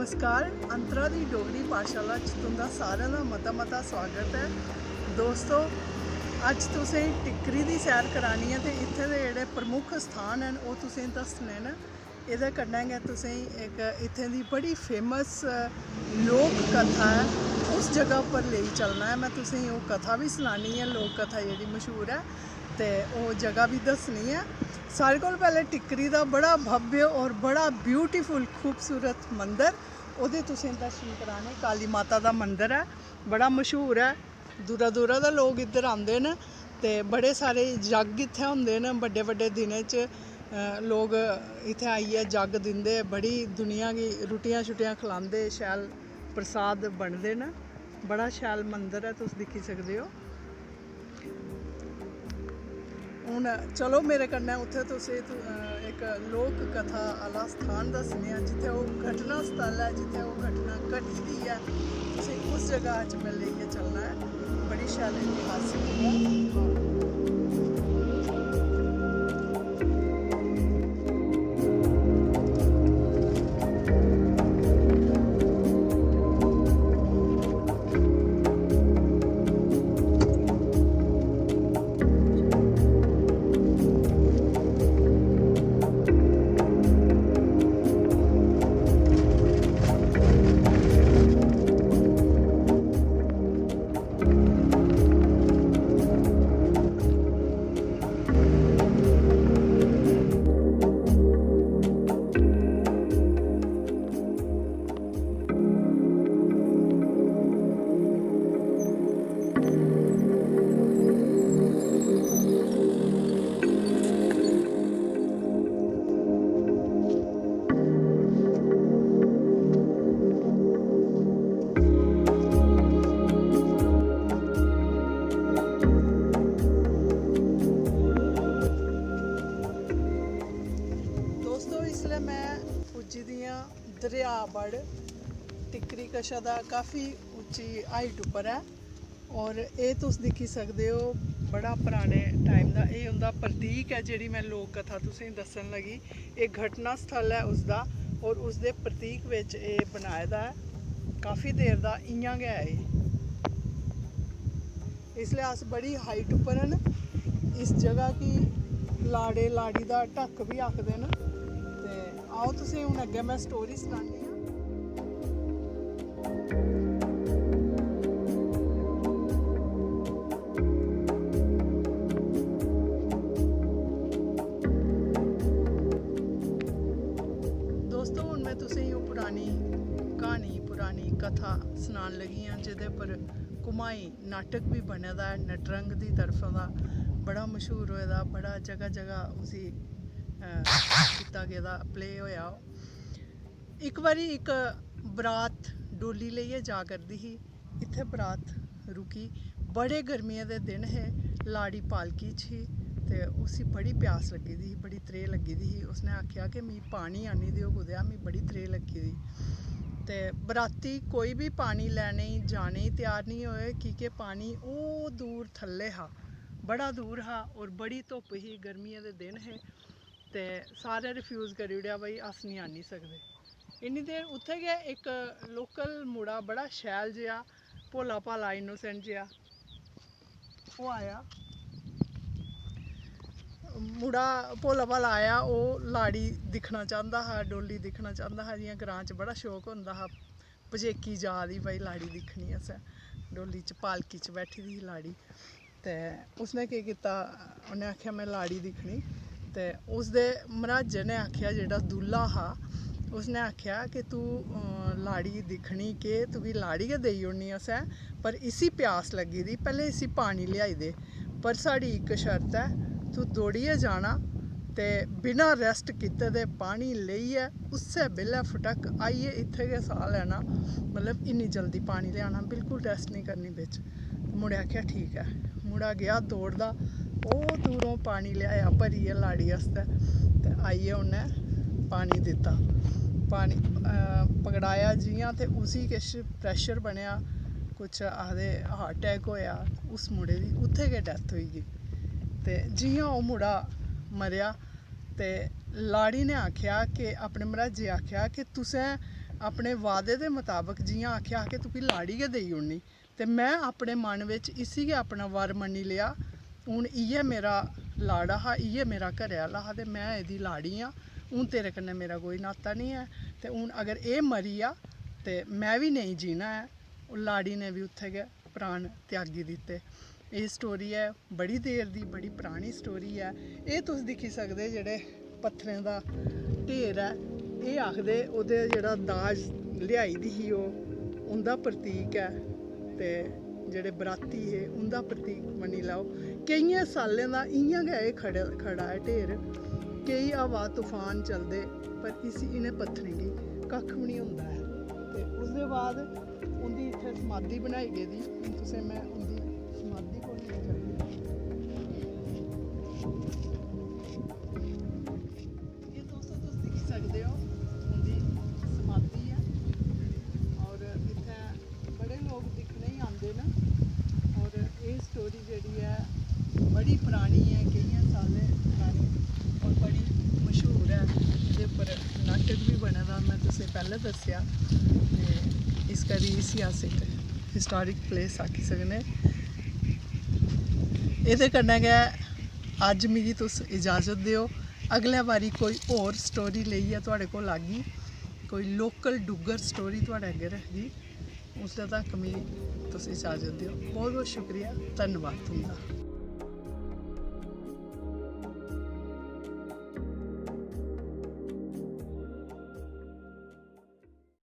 नमस्कार। अंतरा दी डोगरी पाठशाला च तुंदा सारें दा मता स्वागत है। दोस्तों, अज तुसें टिक्करी दी सैर करानी है ते इत्थे दे जेह्ड़े प्रमुख स्थान हैं ओह् तुसें दस्सने न। एह्दे कन्नै गै तुसें एक इत्थें दी बड़ी फेमस लोक कथा है उस जगह पर लेई चलना है। मैं तुसें ओह् कथा भी सनानी है, लोक कथा जेह्ड़ी मशहूर है, ते ओह् जगह भी दस्सनी है। सारे कोल पैह्ले टिक्करी दा बड़ा भव्य और बड़ा ब्यूटीफुल खूबसूरत मंदिर, ओह्दे तुसें दर्शन कराने। काली माता दा मंदिर है, बड़ा मशहूर है, दूरा दूरा दा लोग इद्धर आंदे न ते बड़े सारे जग इत्थें होंदे न। बड्डे बड्डे दिनें च लोग इत्थें आइयै जग दिंदे, बड़ी दुनिया गी रुट्टियां शुट्टियां खलांदे, शैल प्रसाद बनदे न। बड़ा शैल मंदिर है, तुस दिक्खी सकदे हो। हून चलो मेरे कन्नै उत्थें तुसें एक लोक कथा आह्ला स्थान दस्सने आं, जित्थें ओह् घटना स्थल है, जित्थें ओह् घटना घटी दी है। तुसें उस जगह च मैं लेइयै चलना है। बड़ी शैल इतिहासिक जगह। दरिया बड़ टिक्करी कशा दा काफ़ी उच्ची हाइट उप्पर है, और ये तुस दिक्खी सकदे हो बड़ा पुराने टाइम दा ये उंदा प्रतीक है। जेह्ड़ी मैं लोक कथा तुसें दस्सन लगी, एक घटना स्थल है उसदा, और उसदे प्रतीक बिच ये बनाए दा है। काफ़ी देर दा इ'यां गै है, इसलिए अस बड़ी हाइट उप्पर न। इस जगह की लाड़े लाड़ी दा ढक्क भी आखदे न। ते आओ तुसें हून अग्गें मैं स्टोरी सनानी आं। दोस्तों, हून मैं तुसें ओह् पुरानी क्हानी, पुरानी कथा सनान लगी आं, जेह्दे पर कुमाई नाटक भी बने दा है, नटरंग दी तरफा दा बड़ा मशहूर होए दा, बड़ा जगह जगह उसी कीता गेदा, प्ले होया। इक बारी इक बरात डोली लेइयै जा करदी ही, इत्थें बरात रुकी। बड़े गर्मियें दे दिन हे, लाड़ी पालकी च ही ते उसी बड़ी प्यास लग्गी दी ही, बड़ी त्रेह् लग्गी दी ही। उसने आखेआ कि मिगी पानी आनी देओ कुदै, मिगी बड़ी त्रेह् लग्गी दी। ते बराती कोई भी पानी लैने गी जाने गी त्यार नहीं होए, कि के पानी ओह् दूर थल्ले हा, बड़ा दूर हा, और बड़ी धुप्प ही, गर्मियें दे दिन हे, ते सारे रिफ्यूज़ करी ओड़ेआ, भाई अस नहीं आनी सकदे। इन्नी देर उत्थें गै इक लोकल मुड़ा, बड़ा शैल जेहा, भोला भाला इनोसेंट जेहा, ओह् आया। मुड़ा भोला भाला आया, ओह् लाड़ी दिक्खना चांह्दा हा, डोली दिक्खना चांह्दा हा। जियां ग्रांऽ च बड़ा शौक होंदा हा, पजेकी जा दी भाई लाड़ी दिक्खनी असें, डोली च पालकी च बैठी दी ही लाड़ी। ते उसने केह् कीता, उन्नै आखेआ मैं लाड़ी दिक्खनी। ते उसदे मरहाजै ने आखेआ, जेह्ड़ा दूल्हा हा, उसने आखेआ कि तू लाड़ी दिक्खनी के तुगी लाड़ी गै देई ओड़नी असें, पर इसी प्यास लग्गी दी, पैह्लें इसी पानी लेआई दे। पर साढ़ी इक शर्त है, तू दौड़ियै जाना ते बिना रेस्ट कीते दे पानी लेइयै उस्सै बेल्लै फटक आइयै इत्थें गै साह् लैना, मतलब इन्नी जल्दी पानी लेआना, बिल्कुल रेस्ट नहीं करनी बिच। मुड़े आखेआ ठीक है। मुड़ा गया दौड़दा, ओह् दूरों पानी लेआया भरियै लाड़ी आस्तै, ते आइयै उन्नै पानी दित्ता। पानी पकड़ाया जियां, ते उसी किश प्रैशर बनेआ, कुछ आखदे हार्ट अटैक होया उस मुड़े दी, उत्थें गै डैथ होई गेई। ते जियां ओह् मुड़ा मरेआ, ते लाड़ी ने आखेआ कि अपने मरहाजे आखेआ कि तुसें अपने वादे दे मुताबक जियां आखेआ कि तुकी लाड़ी गै देई ओड़नी ते मैं अपने मन बिच इसी गै अपना वर मन्नी लेआ। हून इ'यै मेरा लाड़ा हा, इ'यै मेरा घरै आह्ला हा ते मैं एह्दी लाड़ी आं। हून तेरे कन्नै मेरा कोई नाता नहीं है ते हून अगर एह् मरी गेआ ते मैं बी नेईं जीना ऐ। लाड़ी ने बी उत्थै गै प्राण त्यागी दित्ते। एह् स्टोरी ऐ बड़ी देर दी, बड़ी परानी स्टोरी ऐ। एह् तुस दिक्खी सकदे जेह्ड़े पत्थरें दा ढेर ऐ, एह् आखदे ओह्दे जेह्ड़ा दाज लेआई दी ही ओह् उं'दा प्रतीक ऐ ते जेह्ड़े बराती हे उं'दा प्रतीक मन्नी लैओ। केइयें सालें दा इ'यां गै एह् खड़ा ऐ ढेर। केईं हवा तूफान चलदे पर इ'नें पत्थरें गी कक्ख बी निं होंदा ऐ। ते उसदे बाद उं'दी इत्थै समाधि बनाई गेदी। तुसें मैं उं'दी समाधि कोल लेई जन्नी। एह् दोस्तों तुस दिक्खी सकदे हो उं'दी समाधि ऐ और इत्थै बड़े लोग दिक्खने गी आंदे न। और एह् स्टोरी जेह्ड़ी ऐ बड़ी परानी ऐ, केइयें सालें परानी और बड़ी मश्हूर ऐ। एह्दे उप्पर नाटक बी बने दा, मैं तुसें पैह्लें दस्सेआ ते इस करी इसी अस इक हिस्टोरिक प्लेस आखी सकने। एह्दे कन्नै गै अज्ज मिगी तुस इजाज़त देओ। अगले बारी कोई होर स्टोरी लेइयै तुआढ़े कोल आगी, कोई लोकल डुग्गर स्टोरी तुआढ़े अग्गें रखगी। उसले तक मिगी तुस इजाज़त देओ। बहुत बहुत शुक्रिया, धन्नवाद तुं'दा।